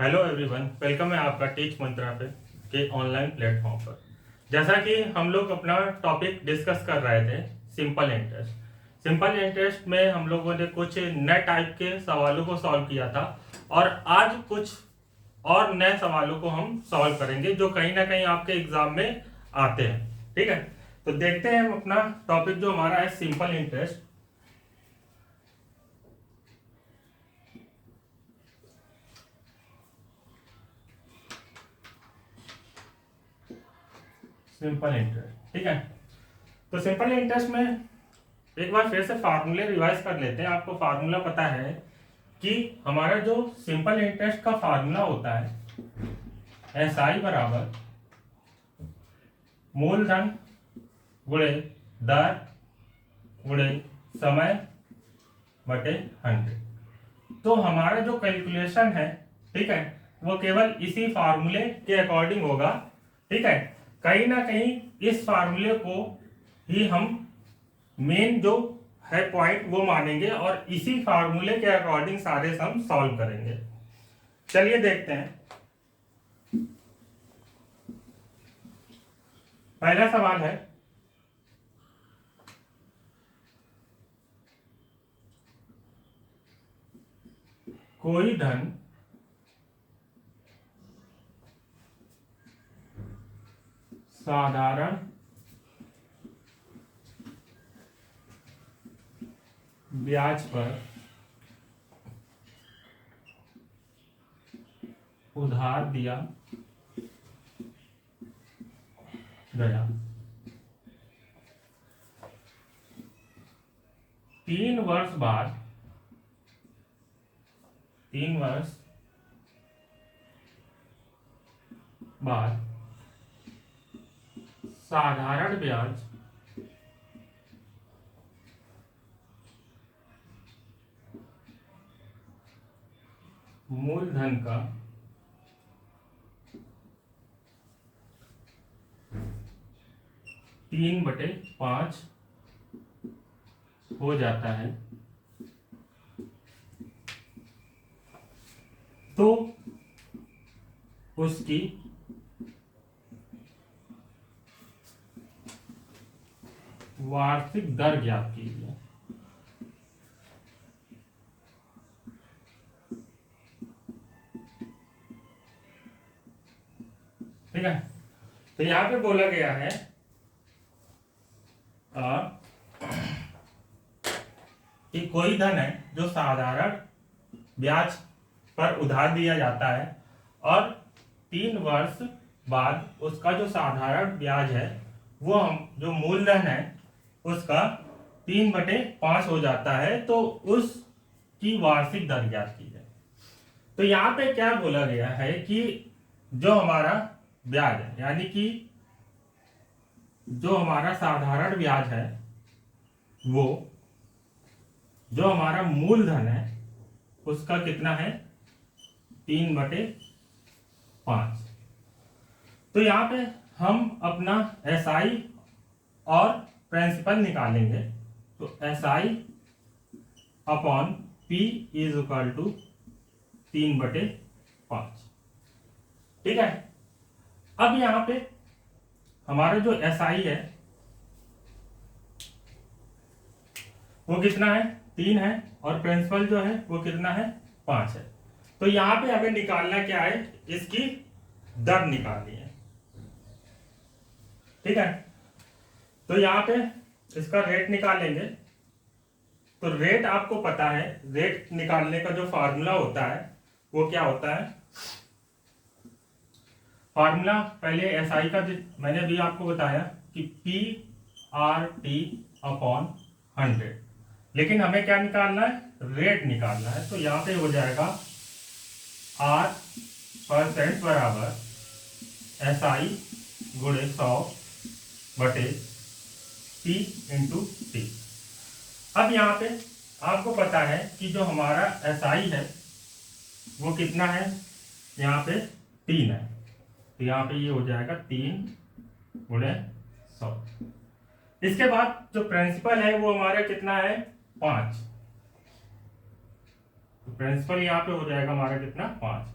Hello everyone, welcome है आपका teach मंत्रा पे के ऑनलाइन प्लेटफॉर्म पर। जैसा कि हम लोग अपना टॉपिक डिस्कस कर रहे थे, सिंपल इंटरेस्ट। सिंपल इंटरेस्ट में हम लोगों ने कुछ नए टाइप के सवालों को सॉल्व किया था और आज कुछ और नए सवालों को हम सॉल्व करेंगे जो कहीं ना कहीं आपके एग्जाम में आते हैं। ठीक है, तो देखते हैं हम अपना टॉपिक जो हमारा है सिंपल इंटरेस्ट। सिंपल इंटरेस्ट, ठीक है। तो सिंपल इंटरेस्ट में एक बार फिर से फार्मूले रिवाइज कर लेते हैं। आपको फार्मूला पता है कि हमारा जो सिंपल इंटरेस्ट का फार्मूला होता है SI बराबर मूलधन गुणे दर गुणे समय बटे 100। तो हमारा जो कैलकुलेशन है, ठीक है, वो केवल इसी फार्मूले के अकॉर्डिंग होगा। ठीक है, कहीं ना कहीं इस फार्मूले को ही हम मेन जो है पॉइंट वो मानेंगे और इसी फार्मूले के अकॉर्डिंग सारे सम सॉल्व करेंगे। चलिए देखते हैं। पहला सवाल है, कोई धन साधारण ब्याज पर उधार दिया गया। 3 वर्ष बाद 3 वर्ष बाद साधारण ब्याज मूलधन का 3/5 हो जाता है। तो उसकी वार्षिक दर ज्ञात कीजिए। ठीक है, तो यहां पे बोला गया है कि कोई धन है जो साधारण ब्याज पर उधार दिया जाता है और 3 वर्ष बाद उसका जो साधारण ब्याज है वो हम जो मूलधन है उसका 3/5 हो जाता है। तो उसकी वार्षिक दर ज्ञात की जाए। तो यहाँ पे क्या बोला गया है कि जो हमारा ब्याज है, यानी कि जो हमारा साधारण ब्याज है, वो जो हमारा मूलधन है उसका कितना है 3/5। तो यहाँ पे हम अपना SI और प्रिंसिपल निकालेंगे। तो SI upon P is equal to 3/5। ठीक है, अब यहाँ पे हमारा जो SI है वो कितना है 3 है और प्रिंसिपल जो है वो कितना है 5 है। तो यहां पे हमें निकालना क्या है, इसकी दर निकालनी है। ठीक है, तो यहां पे इसका रेट निकालेंगे। तो रेट आपको पता है, रेट निकालने का जो फार्मूला होता है वो क्या होता है। फार्मूला पहले SI का मैंने भी आपको बताया कि PRT अपॉन 100, लेकिन हमें क्या निकालना है, रेट निकालना है। तो यहां पे हो जाएगा R% बराबर SI गुणे 100 बटे P इंटू T। अब यहाँ पे आपको पता है कि जो हमारा SI है वो कितना है, यहाँ पे 3 है। तो यहाँ पे ये हो जाएगा 3 गुणे 100। इसके बाद जो प्रिंसिपल है वो हमारा कितना है 5। तो प्रिंसिपल यहाँ पे हो जाएगा हमारा कितना 5।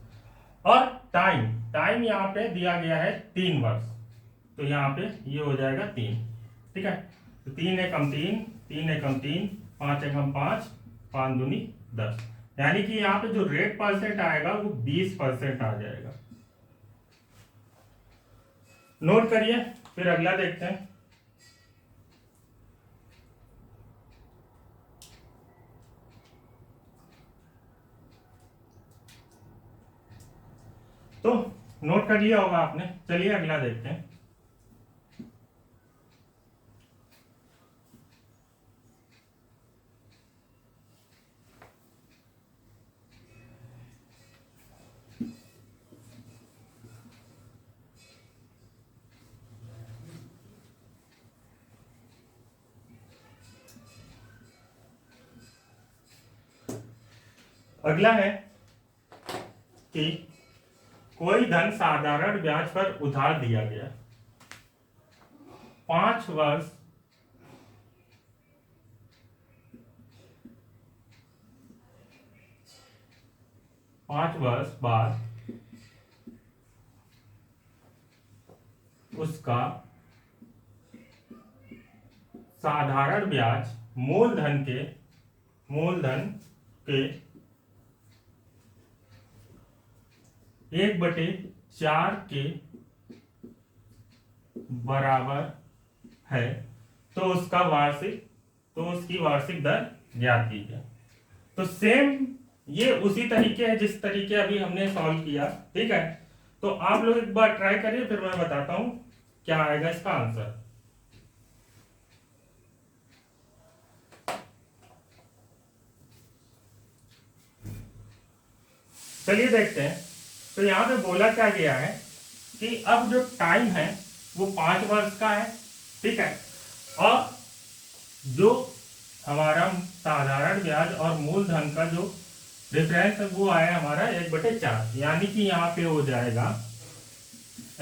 और टाइम टाइम यहाँ पे दिया गया है 3 वर्ष, तो यहाँ पे ये हो जाएगा 3। ठीक है, तो 3 एकम 3, 3 एकम 3, 5 एकम 5, 5 दूनी 10, यानी कि यहाँ पे जो रेट परसेंट आएगा वो 20% आ जाएगा। नोट करिए, फिर अगला देखते हैं। तो नोट कर लिया होगा आपने, चलिए अगला देखते हैं। अगला है कि कोई धन साधारण ब्याज पर उधार दिया गया, 5 वर्ष बाद उसका साधारण ब्याज मूलधन के 1/4 के बराबर है, तो उसकी वार्षिक दर ज्ञात कीजिए। तो सेम ये उसी तरीके है जिस तरीके अभी हमने सॉल्व किया। ठीक है, तो आप लोग एक बार ट्राई करिए, फिर मैं बताता हूं क्या आएगा इसका आंसर। चलिए देखते हैं। तो यहां पे बोला क्या गया है कि अब जो टाइम है वो 5 वर्ष का है। ठीक है, और जो हमारा साधारण ब्याज और मूलधन का जो डिफरेंस है वो आया हमारा 1/4, यानी कि यहाँ पे हो जाएगा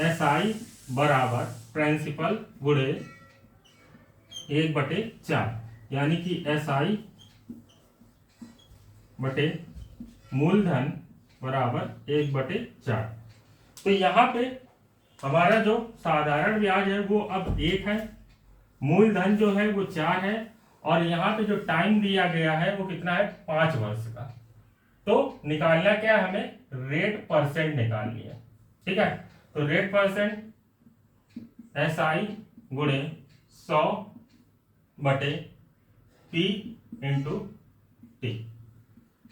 SI बराबर प्रिंसिपल गुणे 1/4, यानी कि SI बटे मूलधन बराबर 1/4। तो यहाँ पे हमारा जो साधारण ब्याज है वो अब 1 है, मूलधन जो है वो 4 है, और यहाँ पे जो टाइम दिया गया है वो कितना है, 5 वर्ष का। तो निकालना क्या है, हमें रेट परसेंट निकालनी है। ठीक है, तो रेट परसेंट SI गुणे 100 बटे P इंटू T।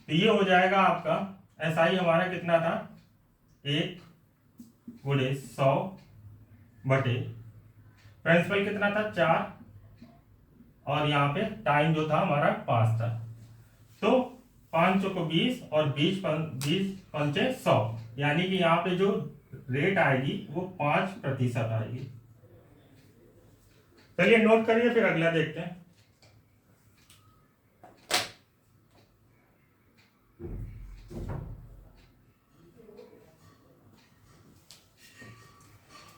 तो ये हो जाएगा आपका SI हमारा कितना था, 1 गुणे 100 बटे प्रिंसिपल कितना था, 4, और यहाँ पे टाइम जो था हमारा 5 था। तो 5 को 20 और 20 पंचे 100, यानी कि यहाँ पे जो रेट आएगी वो 5% आएगी। चलिए नोट करिए, फिर अगला देखते हैं।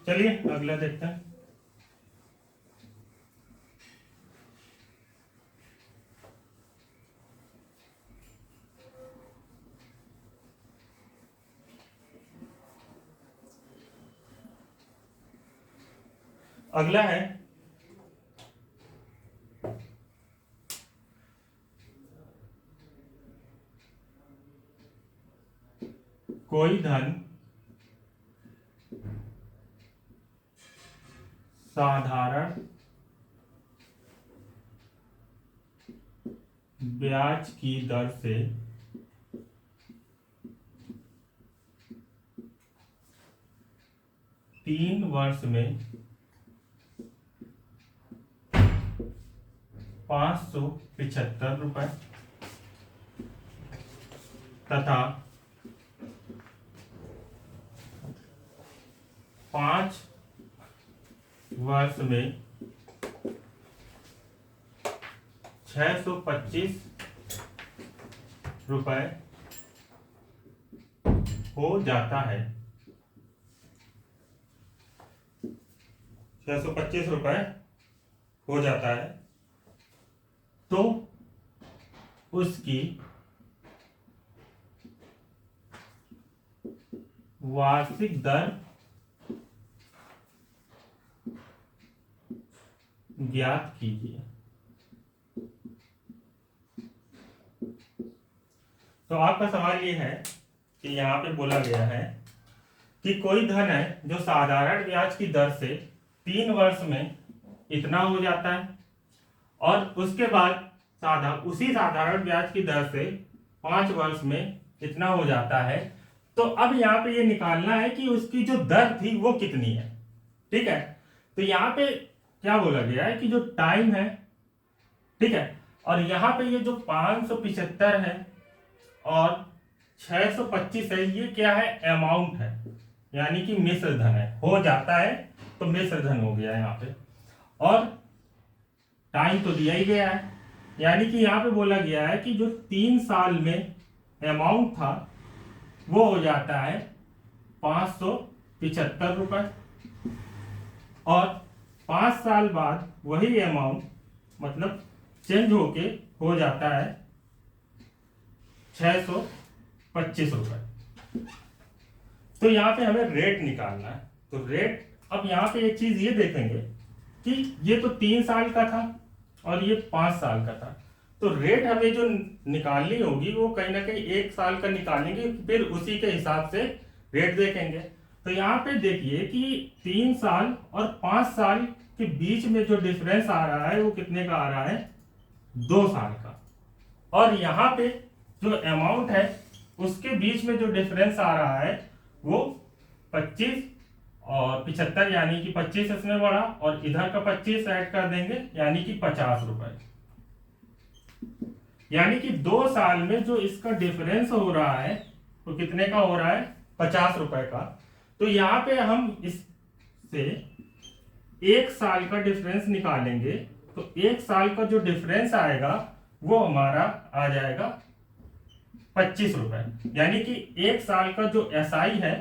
चलिए अगला देखते हैं। अगला है कोई धन साधारण ब्याज की दर से 3 वर्ष में 575 रुपए तथा 5 वर्ष में 625 रुपए हो जाता है। 625 रुपए हो जाता है, तो उसकी वार्षिक दर ज्ञात कीजिए। तो आपका सवाल ये है कि यहाँ पे बोला गया है कि कोई धन है जो साधारण ब्याज की दर से 3 वर्ष में इतना हो जाता है और उसके बाद उसी साधारण ब्याज की दर से 5 वर्ष में इतना हो जाता है। तो अब यहाँ पे ये निकालना है कि उसकी जो दर थी वो कितनी है। ठीक है, तो यहाँ पे क्या बोला गया है कि जो टाइम है, ठीक है, और यहाँ पे ये जो 575 है और 625 है, ये क्या है, अमाउंट है, यानी कि मिश्र धन है, हो जाता है तो मिश्र धन हो गया यहाँ पे। और टाइम तो दिया ही गया है, यानी कि यहाँ पे बोला गया है कि जो 3 साल में अमाउंट था वो हो जाता है 575 रुपए और 5 साल बाद वही अमाउंट मतलब चेंज होके हो जाता है 625 रुपए। तो यहाँ पे हमें रेट निकालना है। तो रेट, अब यहाँ पे एक चीज ये देखेंगे कि ये तो 3 साल का था और ये 5 साल का था, तो रेट हमें जो निकालनी होगी वो कहीं ना कहीं 1 साल का निकालेंगे, फिर उसी के हिसाब से रेट देखेंगे। तो यहाँ पे देखिए कि 3 साल और 5 साल के बीच में जो डिफरेंस आ रहा है वो कितने का आ रहा है, 2 साल का। और यहाँ पे जो अमाउंट है उसके बीच में जो डिफरेंस आ रहा है वो 25 और 75, यानी कि 25 इसमें बढ़ा और इधर का 25 ऐड कर देंगे, यानी कि 50 रुपए। यानी कि 2 साल में जो इसका डिफरेंस हो रहा है वो कितने का हो रहा है, 50 रुपए का। तो यहाँ पे हम इससे 1 साल का डिफरेंस निकालेंगे, तो 1 साल का जो डिफरेंस आएगा वो हमारा आ जाएगा 25 रुपए, यानी कि 1 साल का जो एसआई है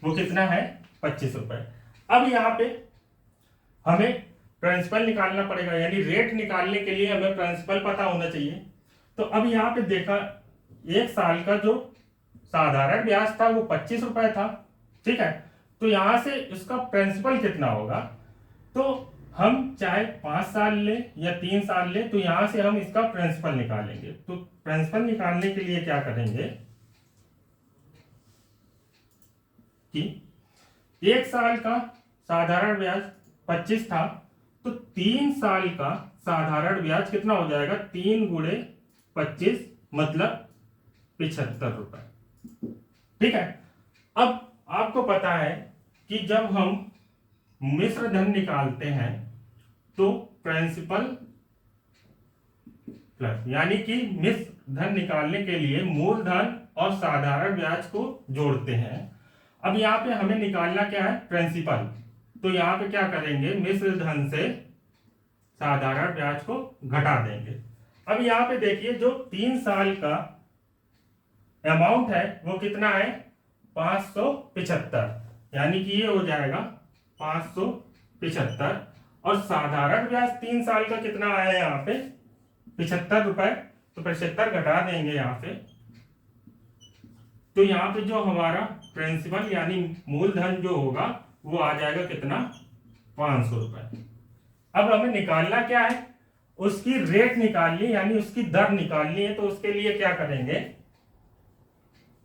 वो कितना है, 25 रुपए। अब यहाँ पे हमें प्रिंसिपल निकालना पड़ेगा, यानी रेट निकालने के लिए हमें प्रिंसिपल पता होना चाहिए। तो अब यहाँ पे देखा 1 साल का जो साधारण ब्याज था वो 25 रुपए था, ठीक है। तो यहां से इसका प्रिंसिपल कितना होगा, तो हम चाहे 5 साल ले या 3 साल ले, तो यहां से हम इसका प्रिंसिपल निकालेंगे। तो प्रिंसिपल निकालने के लिए क्या करेंगे कि 1 साल का साधारण ब्याज 25 था, तो 3 साल का साधारण ब्याज कितना हो जाएगा, 3 गुणे 25 मतलब 75 रुपए, ठीक है। अब आपको पता है कि जब हम मिश्र धन निकालते हैं तो प्रिंसिपल प्लस, यानी कि मिश्र धन निकालने के लिए मूलधन और साधारण ब्याज को जोड़ते हैं। अब यहाँ पे हमें निकालना क्या है, प्रिंसिपल। तो यहाँ पे क्या करेंगे, मिश्र धन से साधारण ब्याज को घटा देंगे। अब यहाँ पे देखिए जो 3 साल का अमाउंट है वो कितना है, 575, यानी कि ये हो जाएगा 575 और साधारण ब्याज 3 साल का कितना आया है यहाँ पे, 75 रुपए। तो 75 घटा देंगे यहाँ से, तो यहाँ पे जो हमारा प्रिंसिपल यानी मूलधन जो होगा वो आ जाएगा कितना, 500 रुपए। अब हमें निकालना क्या है, उसकी रेट निकालनी, यानी उसकी दर निकालनी है। तो उसके लिए क्या करेंगे,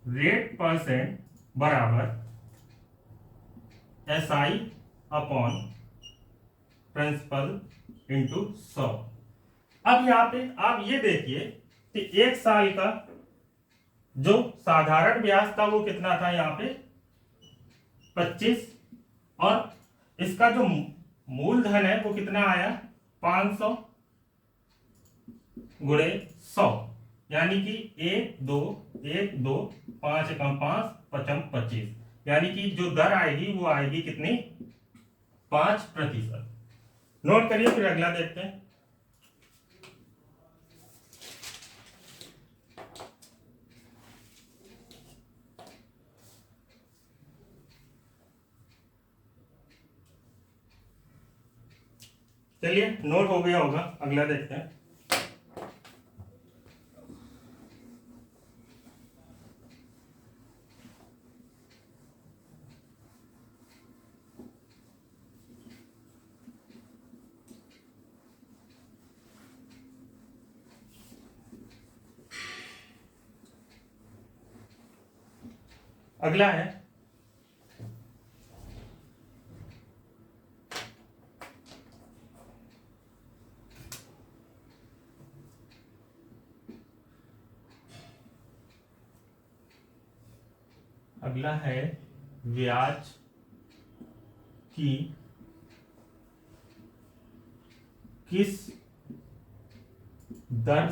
रेट परसेंट बराबर SI अपॉन प्रिंसिपल इंटू 100। अब यहां पे आप ये देखिए कि 1 साल का जो साधारण ब्याज था वो कितना था, यहाँ पे 25 और इसका जो मूलधन है वो कितना आया, 500 गुणे 100, यानी कि 1 2 1 2 5 एकम 5 पचम 25, यानी कि जो दर आएगी वो आएगी कितनी, 5%। नोट करिए, फिर अगला देखते हैं। चलिए नोट हो गया होगा, अगला देखते हैं। अगला है ब्याज की किस दर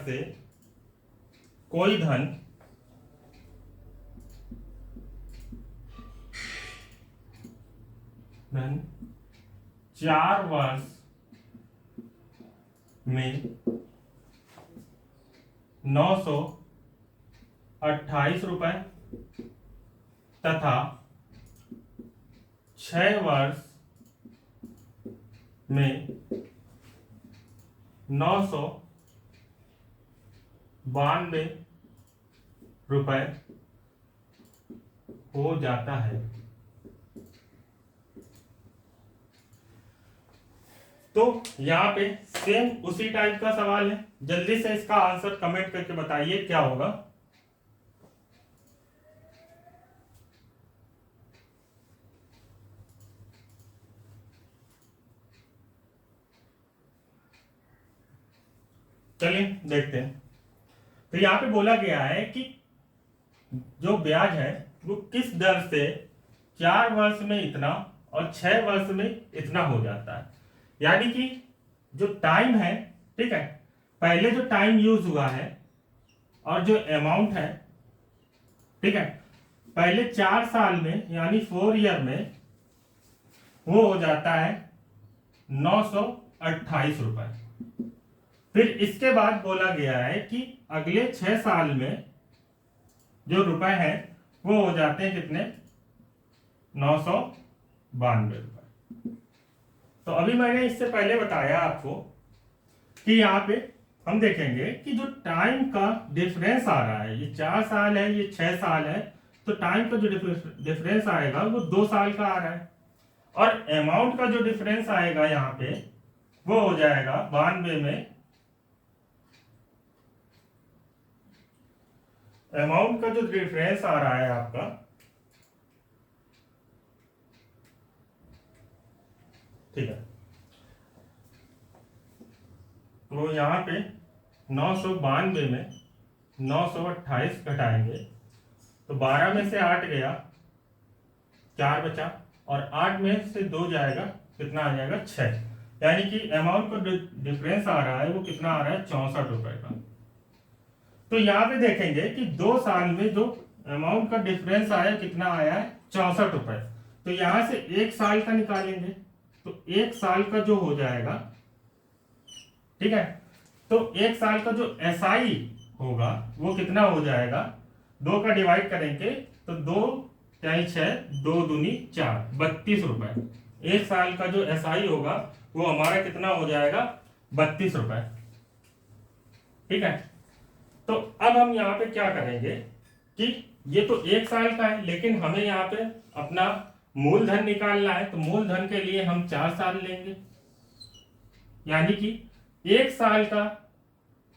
से कोई धन धन 4 वर्ष में 928 रुपए तथा 6 वर्ष में 992 रुपए हो जाता है। तो यहां पे सेम उसी टाइप का सवाल है, जल्दी से इसका आंसर कमेंट करके बताइए क्या होगा। चलिए देखते हैं। तो यहां पे बोला गया है कि जो ब्याज है वो किस दर से 4 वर्ष में इतना और 6 वर्ष में इतना हो जाता है। यानी कि जो टाइम है, ठीक है, पहले जो टाइम यूज हुआ है और जो अमाउंट है, ठीक है, पहले 4 साल में यानी 4 ईयर में वो हो जाता है 928 रुपए। फिर इसके बाद बोला गया है कि अगले 6 साल में जो रुपए हैं वो हो जाते हैं कितने, 992 रुपए। तो अभी मैंने इससे पहले बताया आपको कि यहाँ पे हम देखेंगे कि जो टाइम का डिफरेंस आ रहा है, ये 4 साल है, ये 6 साल है, तो टाइम का जो डिफरेंस आएगा वो 2 साल का आ रहा है, और अमाउंट का जो डिफरेंस आएगा यहाँ पे वो हो जाएगा 92 में, अमाउंट का जो डिफरेंस आ रहा है आपका, ठीक है, तो यहाँ पे 992 में 928 घटाएंगे तो 12 में से 8 गया, 4 बचा, और 8 में से 2 जाएगा, कितना आ जाएगा, 6। यानी कि अमाउंट का डिफरेंस आ रहा है वो कितना आ रहा है, 64 रुपए का। तो यहाँ पे देखेंगे कि 2 साल में जो अमाउंट का डिफरेंस आया कितना आया है, 64 रुपए। तो यहां से 1 साल का निकालेंगे तो 1 साल का जो हो जाएगा, ठीक है, तो 1 साल का जो एसआई होगा वो कितना हो जाएगा, 2 का डिवाइड करेंगे तो 2 यानी 6, 2 दूनी 4, 32 रुपए। 1 साल का जो एसआई होगा वो हमारा कितना हो जाएगा, 32 रुपए, ठीक है। तो अब हम यहाँ पे क्या करेंगे कि ये तो 1 साल का है, लेकिन हमें यहाँ पे अपना मूलधन निकालना है, तो मूलधन के लिए हम 4 साल लेंगे। यानी कि 1 साल का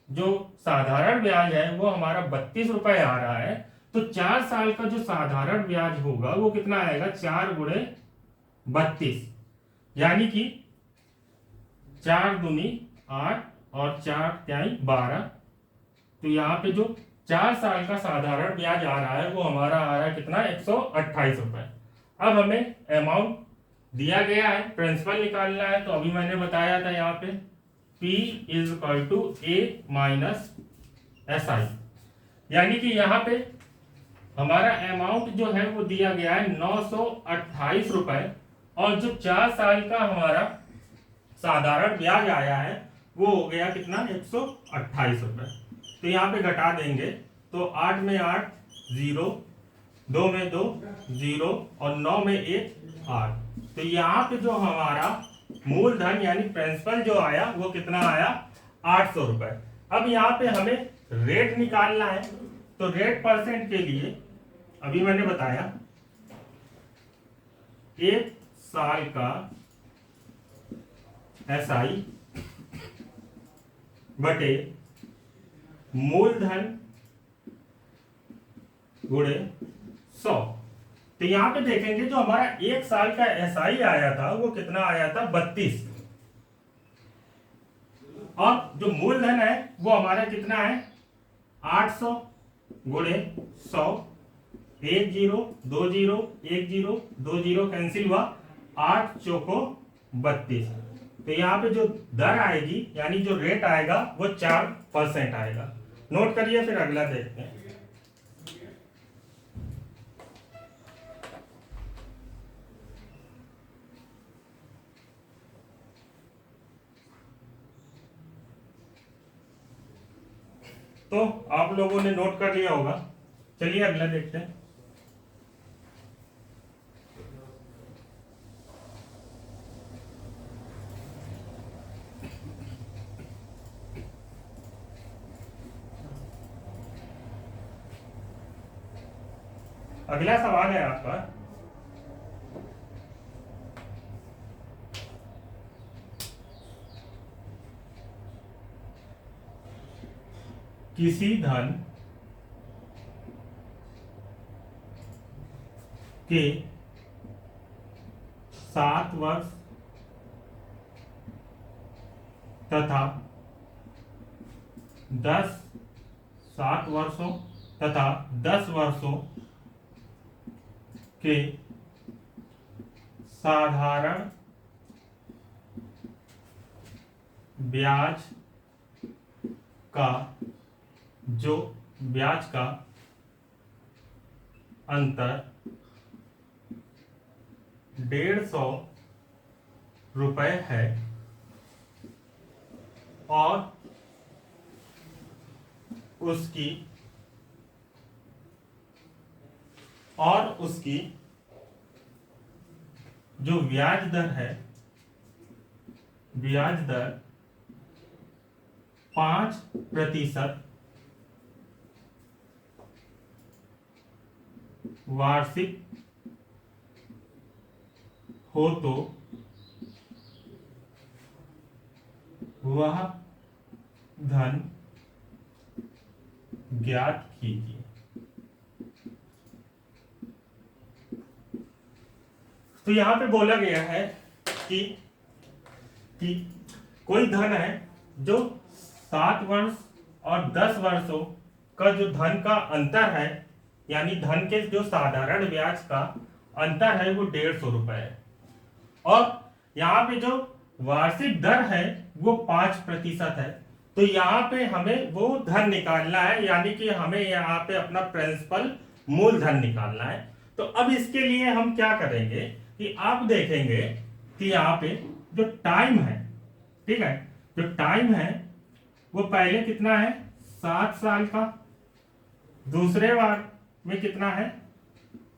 जो साधारण ब्याज है वो हमारा 32 रुपए आ रहा है, तो 4 साल का जो साधारण ब्याज होगा वो कितना आएगा, 4 गुणे 32, यानी कि 4 दूनी 8 और 4 त्याई 12। तो यहाँ पे जो 4 साल का साधारण ब्याज आ रहा है वो हमारा आ रहा है कितना, 128 रुपए। अब हमें अमाउंट दिया गया है, प्रिंसिपल निकालना है, तो अभी मैंने बताया था यहाँ पे P is equal to A minus SI, यानी कि यहाँ पे हमारा अमाउंट जो है वो दिया गया है 928 रुपए, और जो 4 साल का हमारा साधारण ब्याज आया है वो हो गया कितना, 128 रुपए। तो यहाँ पे घटा देंगे तो 8 में 8 0, 2 में 2 0, और 9 में 1 8। तो यहाँ पे जो हमारा मूलधन यानी प्रिंसिपल जो आया वो कितना आया, 800 रुपए। अब यहाँ पे हमें रेट निकालना है, तो रेट परसेंट के लिए अभी मैंने बताया 1 साल का SI बटे मूलधन गुणे 100। तो यहाँ पे देखेंगे जो हमारा 1 साल का एसआई आया था वो कितना आया था 32, और जो मूलधन है वो हमारा कितना है 800 गुणे 100। 10 20 10 20 कैंसिल हुआ, 8 चौको 32। तो यहाँ पे जो दर आएगी यानी जो रेट आएगा वो 4% आएगा। नोट करिए, फिर अगला देखते हैं। तो आप लोगों ने नोट कर लिया होगा, चलिए अगला देखते हैं। अगला सवाल है आपका, किसी धन के 7 वर्ष तथा 7 वर्षों तथा 10 वर्षों के साधारण ब्याज का जो ब्याज का अंतर 150 रुपए है और उसकी जो ब्याज दर है, ब्याज दर 5% वार्षिक हो तो वह धन ज्ञात कीजिए। तो यहां पे बोला गया है कि कोई धन है जो 7 वर्ष और 10 वर्षों का जो धन का अंतर है, यानी धन के जो साधारण ब्याज का अंतर है वो 150 रुपए है, और यहाँ पे जो वार्षिक दर है वो 5% है। तो यहाँ पे हमें वो धन निकालना है, यानी कि हमें यहाँ पे अपना प्रिंसिपल मूलधन निकालना है। तो अब इसके लिए हम क्या करेंगे कि आप देखेंगे कि यहाँ पे जो टाइम है, ठीक है, जो टाइम है वो पहले कितना है 7 साल का, दूसरे बार में कितना है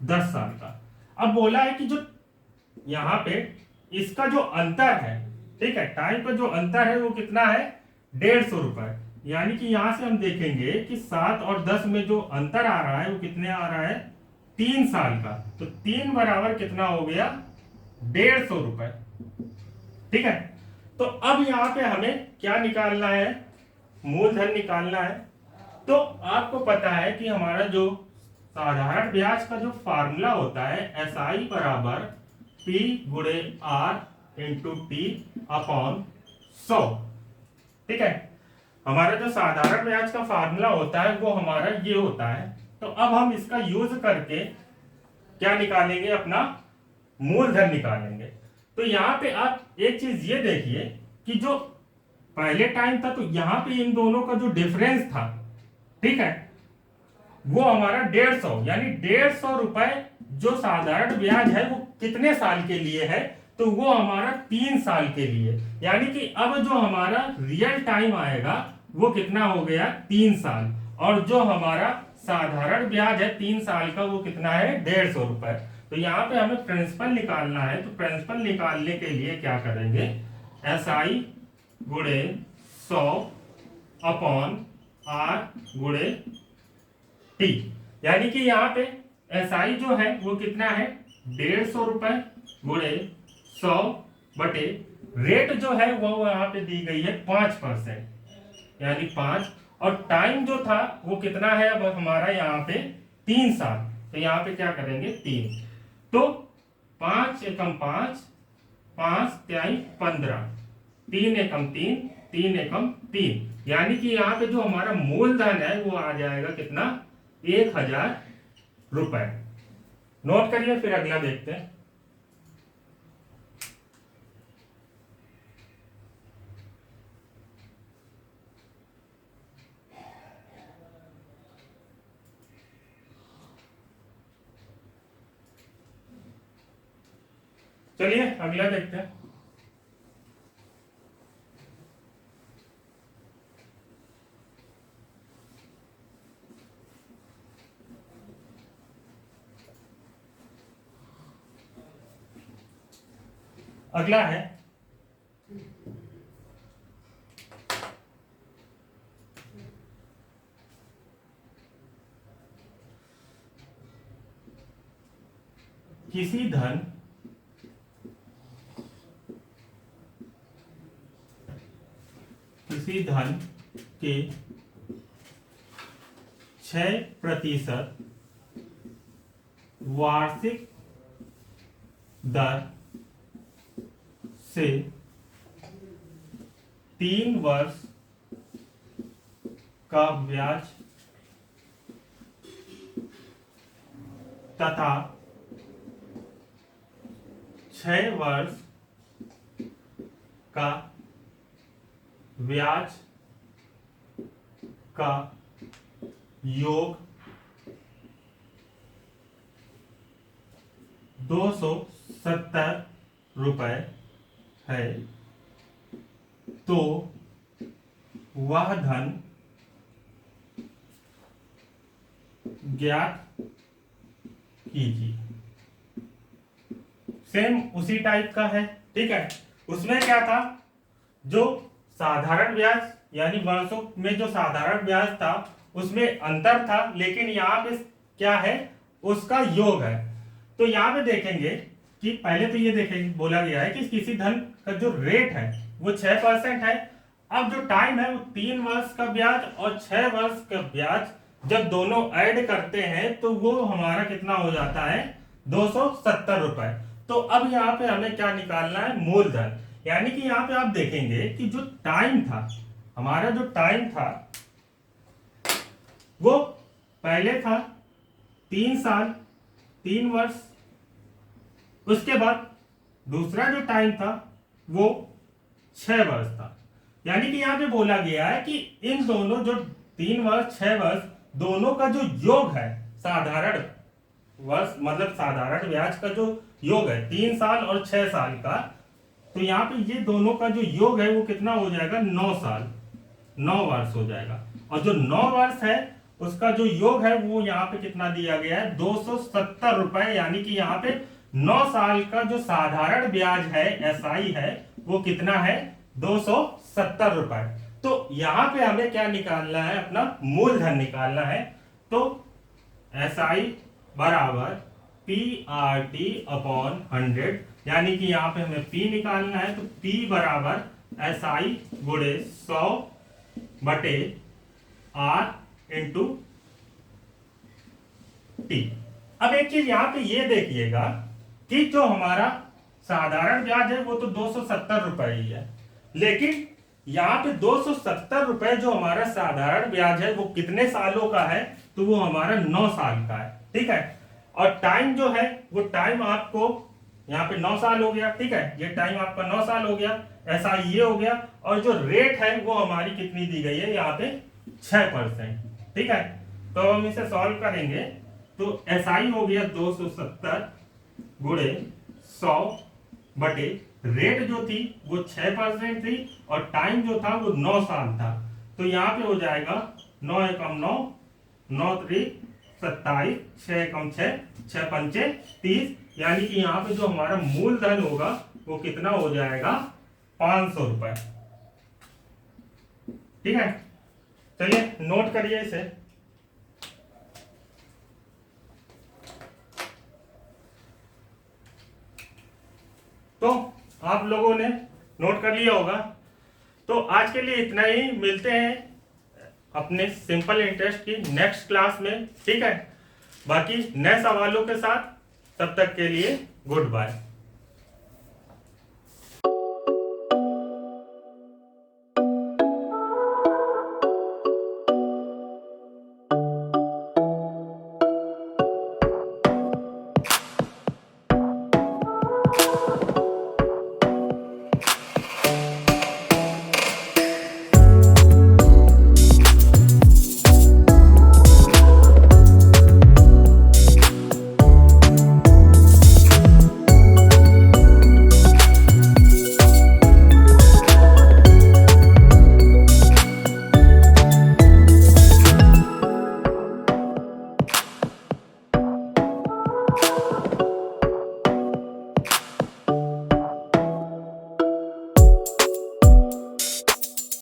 10 साल का। अब बोला है कि जो यहाँ पे इसका जो अंतर है, ठीक है, टाइम का जो अंतर है वो कितना है 150 रुपए। यानी कि यहां से हम देखेंगे कि 7 और 10 में जो अंतर आ रहा है वो कितने आ रहा है 3 साल का। तो 3 बराबर कितना हो गया 150 रुपए, ठीक है। तो अब यहाँ पे हमें क्या निकालना है, मूलधन निकालना है। तो आपको पता है कि हमारा जो साधारण ब्याज का जो फार्मूला होता है SI बराबर P गुणे R इंटू T अपॉन 100, ठीक है। हमारा जो साधारण ब्याज का फार्मूला होता है वो हमारा ये होता है। तो अब हम इसका यूज करके क्या निकालेंगे, अपना मूलधन निकालेंगे। तो यहाँ पे आप एक चीज ये देखिए कि जो पहले टाइम था तो यहाँ पे इन दोनों का जो डिफरेंस था, ठीक है, वो हमारा 150, यानी 150 रुपए जो साधारण ब्याज है वो कितने साल के लिए है, तो वो हमारा 3 साल के लिए। यानी कि अब जो हमारा रियल टाइम आएगा वो कितना हो गया 3 साल, और जो हमारा साधारण ब्याज है 3 साल का वो कितना है 150 रुपए। तो यहाँ पे हमें प्रिंसिपल निकालना है। तो प्रिंसिपल निकालने के लिए क्या करेंगे, SI गुणे 100 अपॉन R गुणे T, यानी कि यहाँ पे SI जो है वो कितना है 150 रुपए गुणे 100 बटे रेट जो है वो यहाँ पे दी गई है 5%, यानी 5, और टाइम जो था वो कितना है अब हमारा यहाँ पे 3 साल, तो यहाँ पे क्या करेंगे 3, तो 5 एकम 5, 5 त्याई 15, 3 एकम 3, 3 एकम 3, यानी कि यहाँ पे जो हमारा मूलधन है वो आ जाएगा कितना, 1000 रुपए। नोट करिए, फिर अगला देखते हैं। चलिए अगला देखते हैं। अगला है किसी धन के 6% वार्षिक दर से 3 वर्ष का ब्याज तथा 6 वर्ष का ब्याज का योग 270 रुपए है, तो वह धन ज्ञात कीजिए। सेम उसी टाइप का है, ठीक है। उसमें क्या था, जो साधारण ब्याज यानी वर्षों में जो साधारण ब्याज था उसमें अंतर था, लेकिन यहाँ पे क्या है, उसका योग है। तो यहाँ पे देखेंगे कि पहले तो ये देखेंगे, बोला गया है कि किसी धन का जो रेट है वो 6% है। अब जो टाइम है वो 3 वर्ष का ब्याज और 6 वर्ष का ब्याज जब दोनों ऐड करते हैं तो वो हमारा कितना हो जाता है, 270 रुपए। तो अब यहाँ पे हमें क्या निकालना है, मूलधन। यानी कि यहाँ पे आप देखेंगे कि जो टाइम था, हमारा जो टाइम था वो पहले था 3 साल 3 वर्ष, उसके बाद दूसरा जो टाइम था वो 6 वर्ष था। यानी कि यहाँ पे बोला गया है कि इन दोनों जो 3 वर्ष 6 वर्ष दोनों का जो योग है, साधारण वर्ष मतलब साधारण ब्याज का जो योग है 3 साल और 6 साल का, तो यहाँ पे ये दोनों का जो योग है वो कितना हो जाएगा, 9 साल 9 वर्ष हो जाएगा। और जो 9 वर्ष है उसका जो योग है वो यहाँ पे कितना दिया गया है, 270 रुपए। यानी कि यहाँ पे 9 साल का जो साधारण ब्याज है, एसआई है, वो कितना है, 270 रुपए। तो यहाँ पे हमें क्या निकालना है, अपना मूलधन निकालना है। तो एसआई बराबर PRT अपॉन 100, यानी कि यहाँ पे हमें P निकालना है। तो P बराबर SI गुणे 100 बटे R इंटू T। अब एक चीज यहाँ पे ये देखिएगा कि जो हमारा साधारण ब्याज है वो तो 270 रुपए ही है, लेकिन यहाँ पे 270 रुपए जो हमारा साधारण ब्याज है वो कितने सालों का है, तो वो हमारा 9 साल का है, ठीक है। और टाइम जो है वो टाइम आपको यहाँ पे 9 साल हो गया, ठीक है, ये टाइम आपका 9 साल हो गया, ऐसा ये हो गया। और जो रेट है वो हमारी कितनी दी गई है, यहाँ पे 6%, ठीक है। तो हम इसे सॉल्व करेंगे तो SI हो गया 270 गुणे 100 बटे रेट जो थी वो 6% थी और टाइम जो था वो 9 साल था। तो यहाँ पे हो जाएगा 9 एकम 9, 9 त्रिक 27, 6 एकम 6, 6 पंचे 30। यानी कि यहाँ पे जो हमारा मूलधन होगा वो कितना हो जाएगा, 500 रुपए, ठीक है। चलिए नोट करिए इसे। तो आप लोगों ने नोट कर लिया होगा। तो आज के लिए इतना ही, मिलते हैं अपने सिंपल इंटरेस्ट की नेक्स्ट क्लास में, ठीक है। बाकी नए सवालों के साथ, तब तक के लिए गुड बाय।